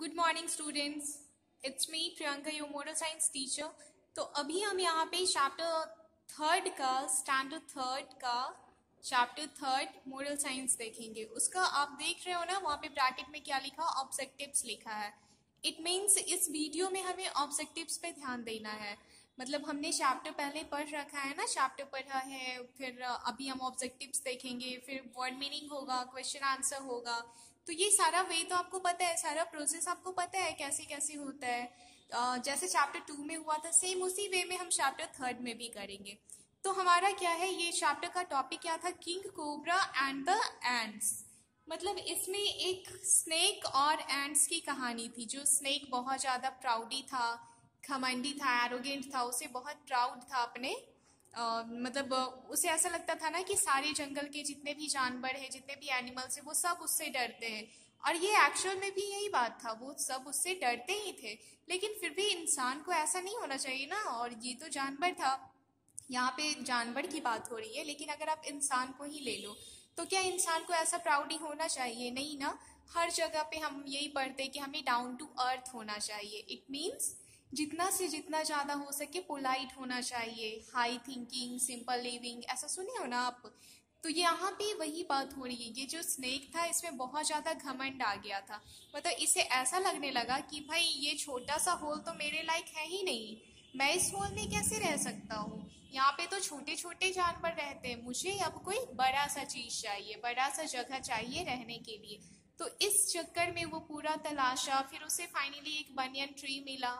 Good morning students, it's me Priyanka, your moral science teacher. तो अभी हम यहाँ पे स्टैंडर्ड थर्ड का चैप्टर थर्ड मोरल साइंस देखेंगे। उसका आप देख रहे हो ना, वहाँ पे ब्रैकेट में क्या लिखा, ऑब्जेक्टिव्स लिखा है। इट मीन्स इस वीडियो में हमें ऑब्जेक्टिव्स पे ध्यान देना है। मतलब हमने चैप्टर पहले पढ़ रखा है ना, चैप्टर पढ़ा है, फिर अभी हम ऑब्जेक्टिव्स देखेंगे, फिर वर्ड मीनिंग होगा, क्वेश्चन आंसर होगा। तो ये सारा वे तो आपको पता है, सारा प्रोसेस आपको पता है कैसे कैसे होता है। जैसे चैप्टर 2 में हुआ था, सेम उसी वे में हम चैप्टर थर्ड में भी करेंगे। तो हमारा क्या है, ये चैप्टर का टॉपिक क्या था, king cobra and the ends. मतलब इसमें एक स्नेक और एंड्स की कहानी थी। जो स्नेक बहुत ज़्यादा प्राउडी था, घमंडी था, एरोगेंट था, उसे बहुत प्राउड था अपने मतलब उसे ऐसा लगता था ना कि सारे जंगल के जितने भी जानवर हैं, जितने भी एनिमल्स हैं, वो सब उससे डरते हैं। और ये एक्चुअल में भी यही बात था, वो सब उससे डरते ही थे। लेकिन फिर भी इंसान को ऐसा नहीं होना चाहिए ना, और ये तो जानवर था, यहाँ पे जानवर की बात हो रही है। लेकिन अगर आप इंसान को ही ले लो, तो क्या इंसान को ऐसा प्राउडी होना चाहिए? नहीं ना। हर जगह पे हम यही पढ़ते हैं कि हमें डाउन टू अर्थ होना चाहिए। इट मीन्स जितना से जितना ज़्यादा हो सके पोलाइट होना चाहिए, हाई थिंकिंग, सिंपल लिविंग, ऐसा सुने हो ना आप। तो यहाँ पे वही बात हो रही है। ये जो स्नेक था, इसमें बहुत ज़्यादा घमंड आ गया था। मतलब इसे ऐसा लगने लगा कि भाई ये छोटा सा होल तो मेरे लायक है ही नहीं, मैं इस होल में कैसे रह सकता हूँ। यहाँ पे तो छोटे छोटे जानवर रहते हैं, मुझे अब कोई बड़ा सा चीज़ चाहिए, बड़ा सा जगह चाहिए रहने के लिए। तो इस चक्कर में वो पूरा तलाशा, फिर उसे फाइनली एक बनियन ट्री मिला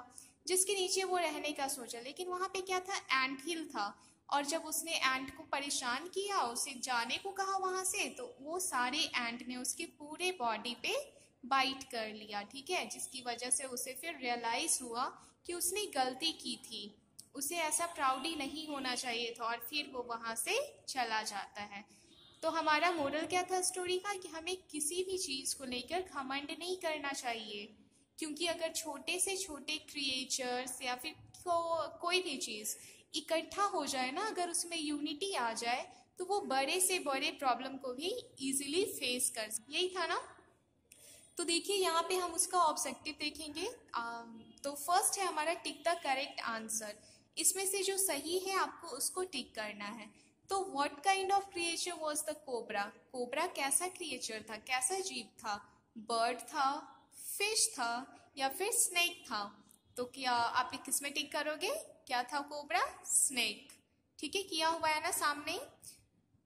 जिसके नीचे वो रहने का सोचा। लेकिन वहाँ पे क्या था, एंट हिल था। और जब उसने एंट को परेशान किया, उसे जाने को कहा वहाँ से, तो वो सारे एंट ने उसके पूरे बॉडी पे बाइट कर लिया, ठीक है। जिसकी वजह से उसे फिर रियलाइज हुआ कि उसने गलती की थी, उसे ऐसा प्राउडी नहीं होना चाहिए था, और फिर वो वहाँ से चला जाता है। तो हमारा मोरल क्या था स्टोरी का, कि हमें किसी भी चीज़ को लेकर घमंड नहीं करना चाहिए। क्योंकि अगर छोटे से छोटे क्रिएचर्स या फिर कोई भी चीज़ इकट्ठा हो जाए ना, अगर उसमें यूनिटी आ जाए, तो वो बड़े से बड़े प्रॉब्लम को भी इजीली फेस कर सकते। यही था ना। तो देखिए यहाँ पे हम उसका ऑब्जेक्टिव देखेंगे। तो फर्स्ट है हमारा टिक द करेक्ट आंसर। इसमें से जो सही है आपको उसको टिक करना है। तो what kind of creature was the cobra? Cobra कैसा क्रिएचर था, कैसा जीव था? बर्ड था, फिश था, या फिर स्नेक था? तो क्या आप किस में टिक करोगे? क्या था कोबरा? स्नेक। ठीक है, किया हुआ है ना सामने।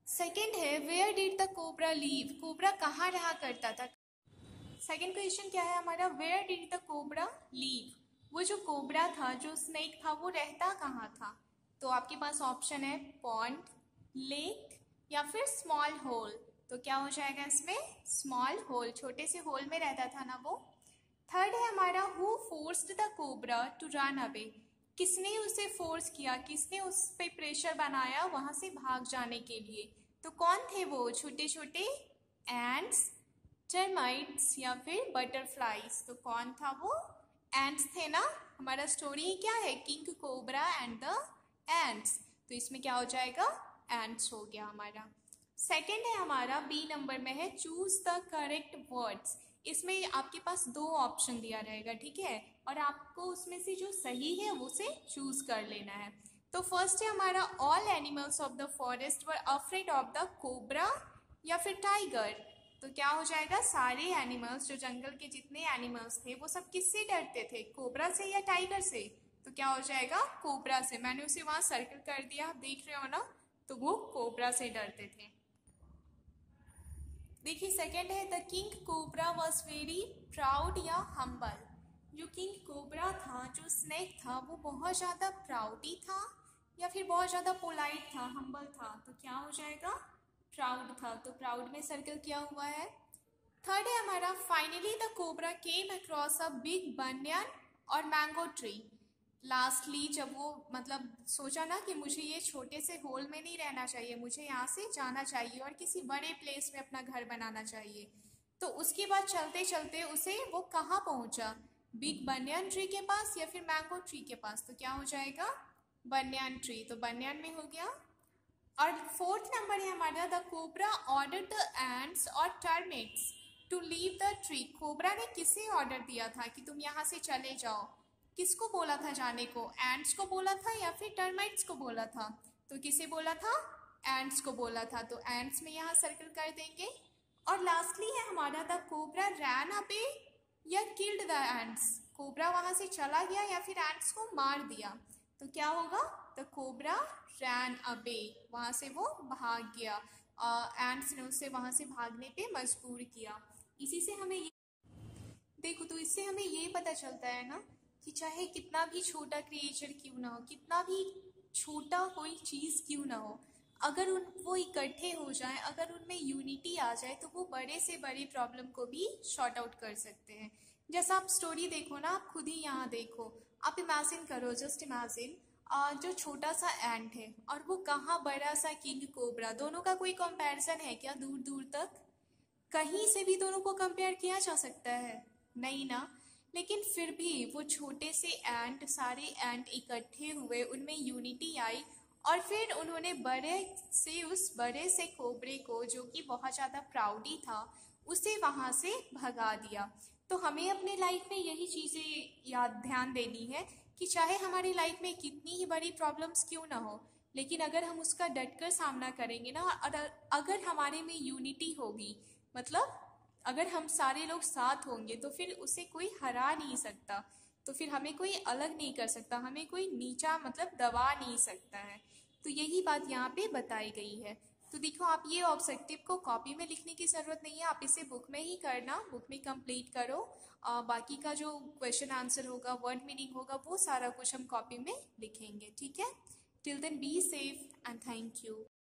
सेकेंड है where did the cobra live? Cobra कहाँ रहा करता था? सेकेंड क्वेश्चन क्या है हमारा, where did the cobra live? वो जो कोबरा था, जो स्नेक था, वो रहता कहाँ था? तो आपके पास ऑप्शन है पॉन्ड, लेक, या फिर स्मॉल होल। तो क्या हो जाएगा इसमें? स्मॉल होल, छोटे से होल में रहता था ना वो। थर्ड है हमारा who forced the cobra to run away? किसने उसे फोर्स किया, किसने उस पे प्रेशर बनाया वहां से भाग जाने के लिए? तो कौन थे वो? छोटे छोटे एंड्स, टर्माइट्स, या फिर बटरफ्लाइज। तो कौन था वो? एंड्स थे ना। हमारा स्टोरी क्या है, king cobra and the ends. तो इसमें क्या हो जाएगा? एंड्स हो गया हमारा। सेकंड है हमारा बी नंबर में है चूज द करेक्ट वर्ड्स। इसमें आपके पास दो ऑप्शन दिया रहेगा, ठीक है, और आपको उसमें से जो सही है वो से चूज कर लेना है। तो फर्स्ट है हमारा all animals of the forest were afraid of the cobra, या फिर टाइगर। तो क्या हो जाएगा, सारे एनिमल्स, जो जंगल के जितने एनिमल्स थे, वो सब किससे डरते थे, कोबरा से या टाइगर से? तो क्या हो जाएगा, कोबरा से। मैंने उसे वहां सर्कल कर दिया, आप देख रहे हो ना। तो वो कोबरा से डरते थे। देखिए सेकंड है the king cobra was very proud या हम्बल। जो किंग कोबरा था, जो स्नेक था, वो बहुत ज़्यादा प्राउडी था, या फिर बहुत ज़्यादा पोलाइट था, हम्बल था? तो क्या हो जाएगा, प्राउड था। तो प्राउड में सर्कल किया हुआ है। थर्ड है हमारा finally the cobra came across a big banyan और मैंगो ट्री। लास्टली जब वो मतलब सोचा ना कि मुझे ये छोटे से होल में नहीं रहना चाहिए, मुझे यहाँ से जाना चाहिए और किसी बड़े प्लेस में अपना घर बनाना चाहिए, तो उसके बाद चलते चलते उसे वो कहाँ पहुँचा, बिग बनियन ट्री के पास या फिर मैंगो ट्री के पास? तो क्या हो जाएगा, बनियन ट्री। तो बनियन में हो गया। और फोर्थ नंबर है हमारा the cobra order the ants और termites to leave the tree. Cobra ने किसे ऑर्डर दिया था कि तुम यहाँ से चले जाओ? किसको बोला था जाने को? एंट्स को बोला था या फिर टर्माइट्स को बोला था? तो किसे बोला था? एंट्स को बोला था। तो एंट्स में यहाँ सर्कल कर देंगे। और लास्टली है हमारा द कोबरा रैन अवे या किल्ड द एंट्स। कोबरा वहाँ से चला गया या फिर एंट्स को मार दिया। तो क्या होगा? द कोबरा रैन अवे, वहाँ से वो भाग गया। एंट्स ने उसे वहाँ से भागने पे मजबूर किया। इसी से हमें देखो, तो इससे हमें ये पता चलता है ना कि चाहे कितना भी छोटा क्रिएचर क्यों ना हो, कितना भी छोटा कोई चीज़ क्यों ना हो, अगर वो इकट्ठे हो जाएं, अगर उनमें यूनिटी आ जाए तो वो बड़े से बड़ी प्रॉब्लम को भी शॉर्ट आउट कर सकते हैं। जैसा आप स्टोरी देखो ना, आप खुद ही यहाँ देखो, आप इमेजिन करो, जस्ट इमेजिन, जो छोटा सा एंट है और वो कहाँ बड़ा सा किंग कोबरा, दोनों का कोई कंपैरिजन है क्या? दूर दूर तक कहीं से भी दोनों को कंपेयर किया जा सकता है? नहीं ना। लेकिन फिर भी वो छोटे से एंट, सारे एंट इकट्ठे हुए, उनमें यूनिटी आई और फिर उन्होंने उस बड़े से कोबरे को, जो कि बहुत ज़्यादा प्राउडी था, उसे वहाँ से भगा दिया। तो हमें अपने लाइफ में यही चीज़ें ध्यान देनी है कि चाहे हमारी लाइफ में कितनी ही बड़ी प्रॉब्लम्स क्यों ना हो, लेकिन अगर हम उसका डटकर सामना करेंगे ना, और अगर हमारे में यूनिटी होगी, मतलब अगर हम सारे लोग साथ होंगे, तो फिर उसे कोई हरा नहीं सकता, तो फिर हमें कोई अलग नहीं कर सकता, हमें कोई नीचा मतलब दबा नहीं सकता है। तो यही बात यहाँ पे बताई गई है। तो देखो, आप ये ऑब्जेक्टिव को कॉपी में लिखने की ज़रूरत नहीं है, आप इसे बुक में ही करना, बुक में कंप्लीट करो। बाकी का जो क्वेश्चन आंसर होगा, वर्ड मीनिंग होगा, वो सारा कुछ हम कॉपी में लिखेंगे, ठीक है? Till then be safe and thank you.